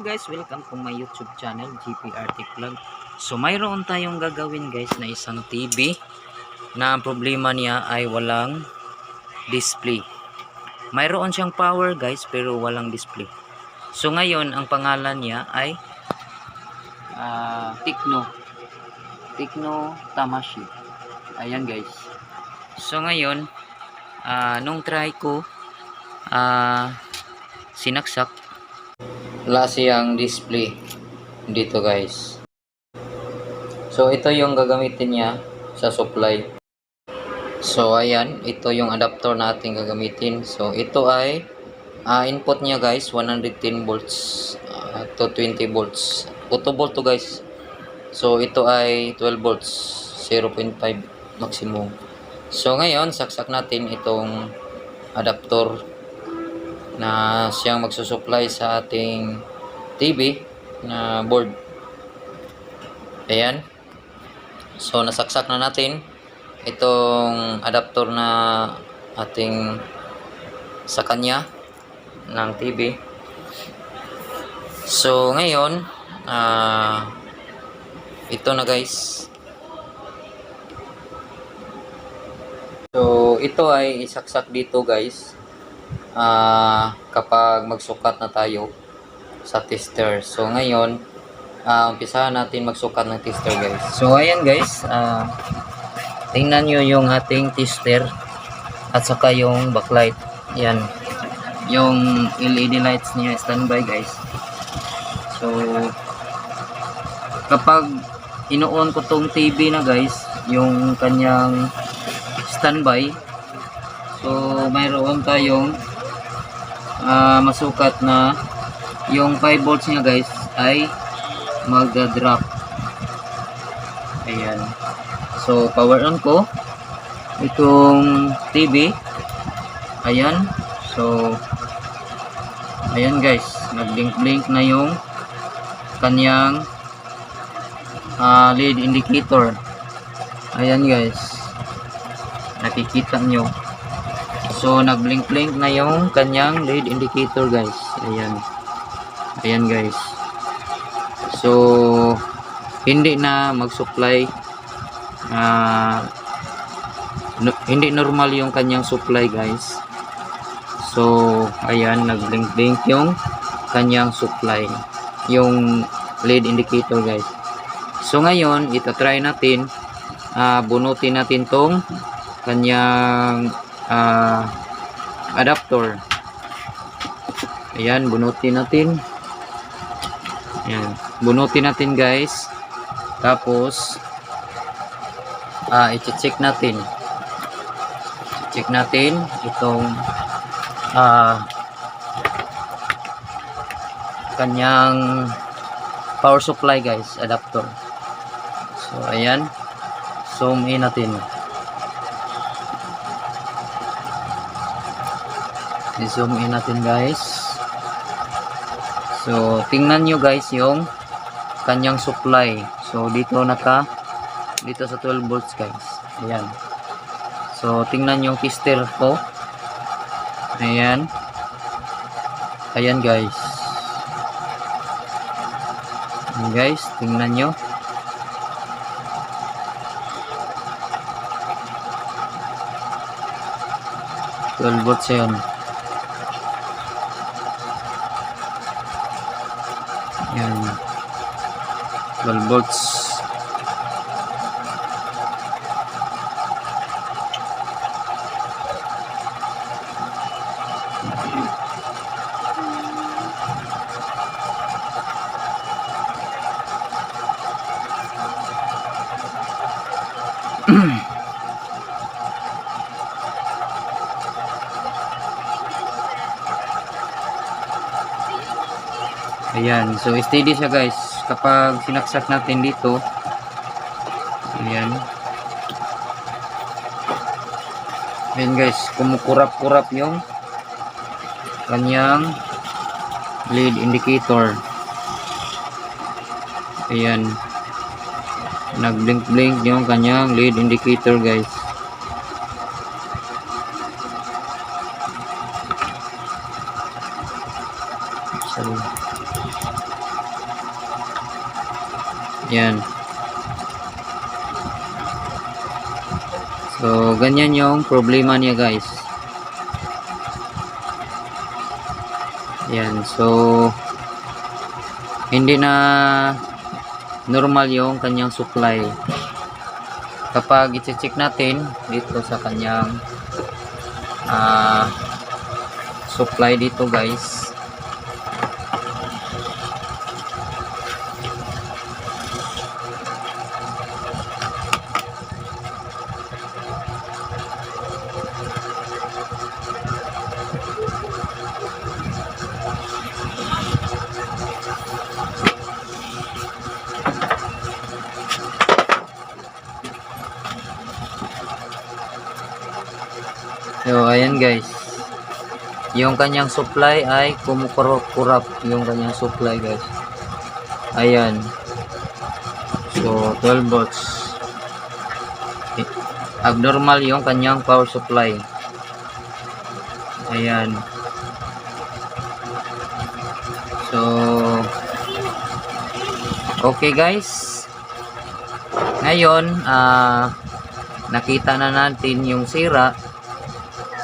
guys, welcome to my YouTube channel, GPRT Vlog. So mayroon tayong gagawin guys na isang TV na ang problema niya ay walang display. Mayroon siyang power guys pero walang display. So ngayon ang pangalan niya ay Tecno Tamashii. Ayan guys. So ngayon nung try ko sinaksak wala siyang display dito guys. So ito yung gagamitin niya sa supply. So ayan, ito yung adapter na ating gagamitin. So ito ay input niya guys 110 volts to 20 volts. Auto volt to guys. So ito ay 12 volts 0.5 maximum. So ngayon saksak natin itong adapter na siyang magsusupply sa ating TV na board. Ayan. So nasaksak na natin itong adapter na ating sa kanya ng TV. So ngayon ito na guys. So ito ay isaksak dito guys kapag magsukat na tayo sa tester. So ngayon umpisahan natin magsukat ng tester guys. So ayan guys, tingnan nyo yung ating tester at saka yung backlight. Yan yung LED lights niya standby guys. So kapag ino-on ko tong TV na guys, yung kanyang standby, so mayroon tayong masukat na yung 5 volts niya guys ay mag-drop. Ayan. So power on ko itong TV. Ayan. So ayan guys, nag-blink na yung kanyang LED indicator. Ayan guys, nakikita nyo. So nag-blink na yung kanyang LED indicator guys. Ayan. Ayan guys. So hindi na mag-supply, hindi normal yung kanyang supply guys. So ayan, nag-blink yung kanyang supply, yung LED indicator guys. So ngayon ito try natin, bunutin natin tong kanyang adapter. Ayan, bunutin natin. Ayan, bunutin natin guys. Tapos i-check natin. Check natin itong kanyang power supply guys, adapter. So ayan, zoom in natin. I-zoom in natin guys. So tingnan nyo guys yung kanyang supply. So dito dito sa 12 volts guys. Ayan. So tingnan yung tester ko. Ayan. Ayan guys. Ayan guys, tingnan nyo. Volts yun. Yan, 12 volts. Ayan, so steady siya guys kapag sinaksak natin dito. Ayan. Ayan guys, kumukurap-kurap yung kanyang LED indicator. Ayan, nag-blink yung kanyang LED indicator guys. Sorry. Yan. So, ganyan yung problema niya guys. Yan. So, hindi na normal yung kanyang supply. Kapag i-check natin dito sa kanyang supply dito guys, so ayan guys, yung kanyang supply ay kumukurap yung kanyang supply guys. Ayan. So 12 volts. Abnormal yung kanyang power supply. Ayan. So okay guys, ngayon nakita na natin yung sira.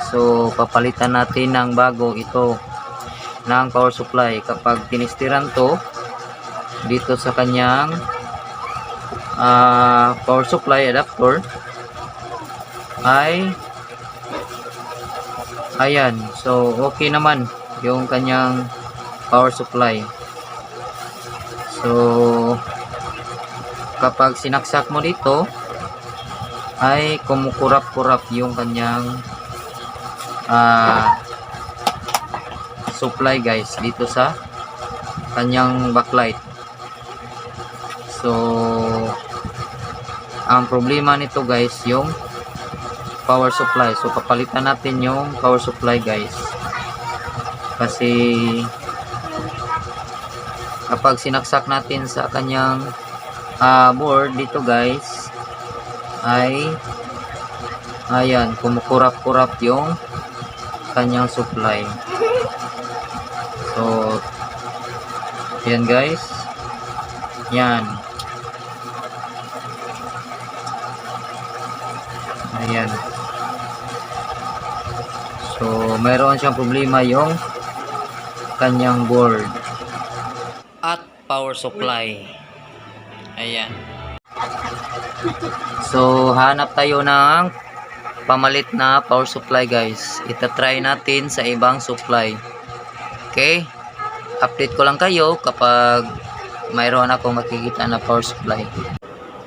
So papalitan natin ng bago ito ng power supply. Kapag tinistiran to dito sa kanyang power supply adapter ay ayan, so okay naman yung kanyang power supply. So kapag sinaksak mo dito ay kumukurap-kurap yung kanyang supply guys dito sa kanyang backlight. So ang problema nito guys yung power supply. So papalitan natin yung power supply guys, kasi kapag sinaksak natin sa kanyang board dito guys ay ayan, kumukurap-kurap yung kanyang supply. So yan guys, yan, ayan. So mayroon siyang problema yung kanyang board at power supply. Ayan. So hanap tayo ng pamalit na power supply guys. Itatry natin sa ibang supply. Okay, update ko lang kayo kapag mayroon akong makikita na power supply.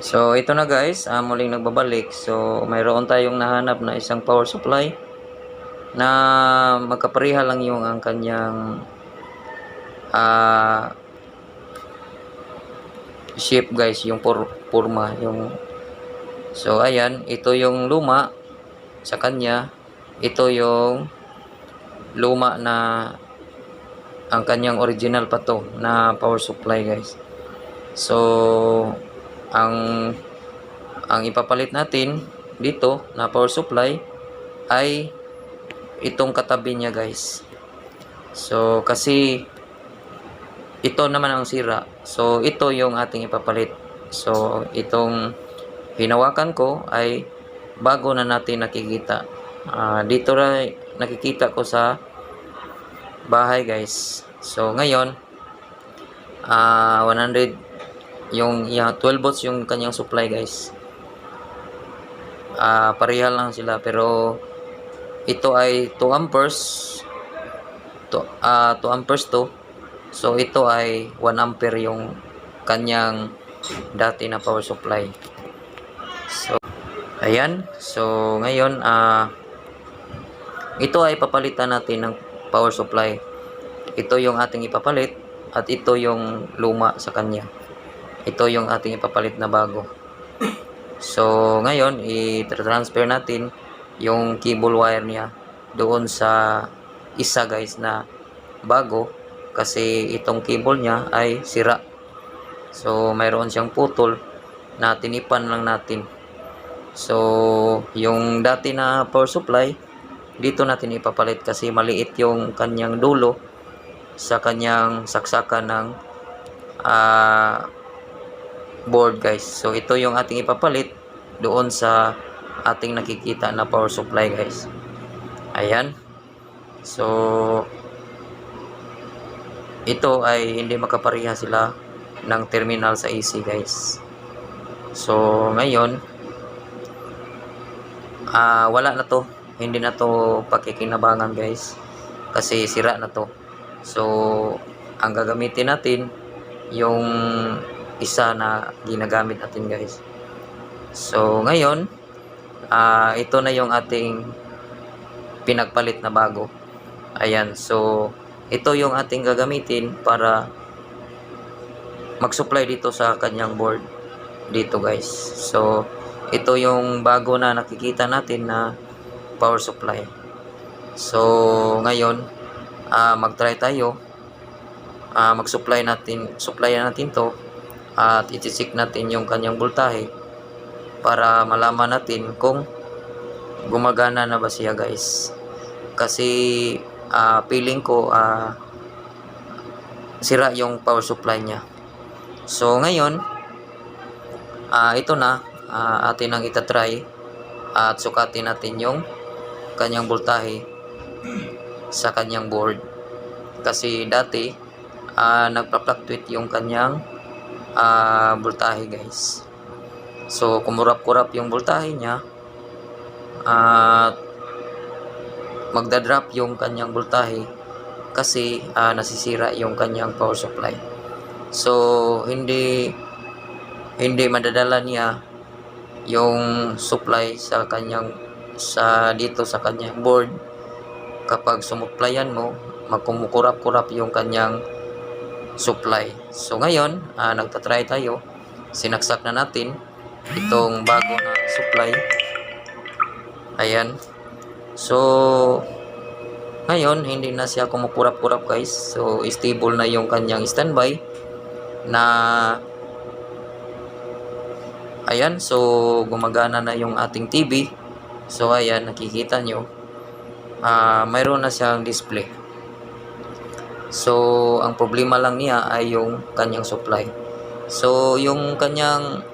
So ito na guys, muling nagbabalik. So mayroon tayong nahanap na isang power supply na magkapareha lang yung ang kanyang shape guys, yung forma yung. So ayan, ito yung luma sa kanya, ito yung luma na ang kanyang original pa to na power supply guys. So ang ipapalit natin dito na power supply ay itong katabi niya guys. So kasi ito naman ang sira, so ito yung ating ipapalit. So itong hinawakan ko ay bago na natin nakikita. Dito na nakikita ko sa bahay guys. So ngayon 100 yung 12 volts yung kanyang supply guys. Pareha lang sila, pero ito ay 2 amperes to 2 amperes to. So ito ay 1 ampere yung kanyang dati na power supply. So ayan, so ngayon ito ay papalitan natin ng power supply. Ito yung ating ipapalit at ito yung luma sa kanya. Ito yung ating ipapalit na bago. So ngayon i-transfer natin yung cable wire niya doon sa isa guys na bago, kasi itong cable niya ay sira. So mayroon siyang putol na tinipan lang natin. So yung dati na power supply dito natin ipapalit kasi maliit yung kanyang dulo sa kanyang saksakan ng board guys. So ito yung ating ipapalit doon sa ating nakikita na power supply guys. Ayan. So ito ay hindi makapareha sila ng terminal sa AC guys. So ngayon wala na to, hindi na to pakikinabangan guys kasi sira na to. So ang gagamitin natin yung isa na ginagamit natin guys. So ngayon ito na yung ating pinagpalit na bago. Ayan, so ito yung ating gagamitin para mag-supply dito sa kanyang board dito guys. So ito yung bago na nakikita natin na power supply. So ngayon mag-try tayo, mag-supply natin, supplyan natin to at i-check natin yung kanyang voltahe para malaman natin kung gumagana na ba siya guys. Kasi feeling ko sira yung power supply niya. So ngayon ito na atin ang itatry at sukatin natin yung kanyang voltahe sa kanyang board. Kasi dati nagpa-fluctuate yung kanyang voltahe guys. So kumurap-kurap yung voltahe niya at magdadrop yung kanyang voltahe kasi nasisira yung kanyang power supply. So hindi madadala niya yung supply sa kanyang dito sa kanyang board. Kapag sumuplayan mo, magkumukurap-kurap yung kanyang supply. So ngayon nagtatry tayo, sinaksak na natin itong bago na supply. Ayan. So ngayon hindi na siya kumukurap-kurap guys. So stable na yung kanyang standby na ayan. So gumagana na yung ating TV. So ayan, nakikita nyo mayroon na siyang display. So ang problema lang niya ay yung kanyang supply. So yung kanyang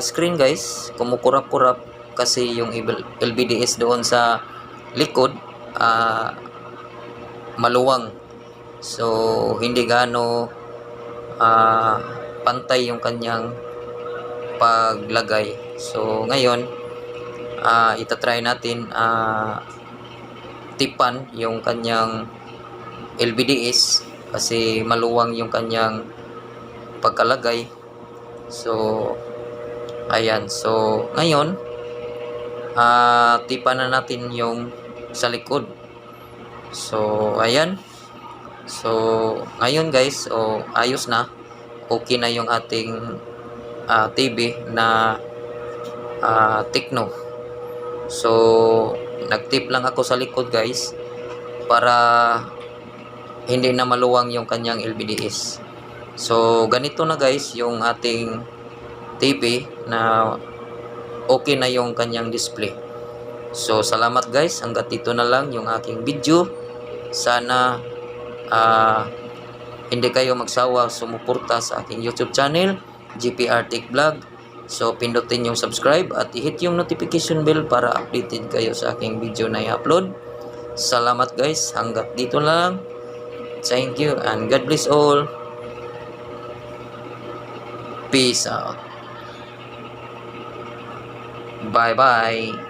screen guys kumukurap-kurap kasi yung LVDS doon sa likod maluwang. So hindi gaano pantay yung kanyang paglagay. So ngayon itatry natin tipan yung kanyang LVDS kasi maluwang yung kanyang pagkalagay. So ayan, so ngayon tipan na natin yung sa likod. So ayan. So ngayon guys, ayos na, okay na yung ating TV na Tecno. So nagtip lang ako sa likod guys para hindi na maluwang yung kanyang LVDS. So ganito na guys yung ating TV na okay na yung kanyang display. So salamat guys, hanggat dito na lang yung aking video. Sana hindi kayo magsawa sumuporta sa aking YouTube channel, GPR Tech Vlog. So pindutin yung subscribe at i-hit yung notification bell para updated kayo sa aking video na i-upload. Salamat guys, hanggat dito na lang. Thank you and God bless all. Peace out. Bye bye.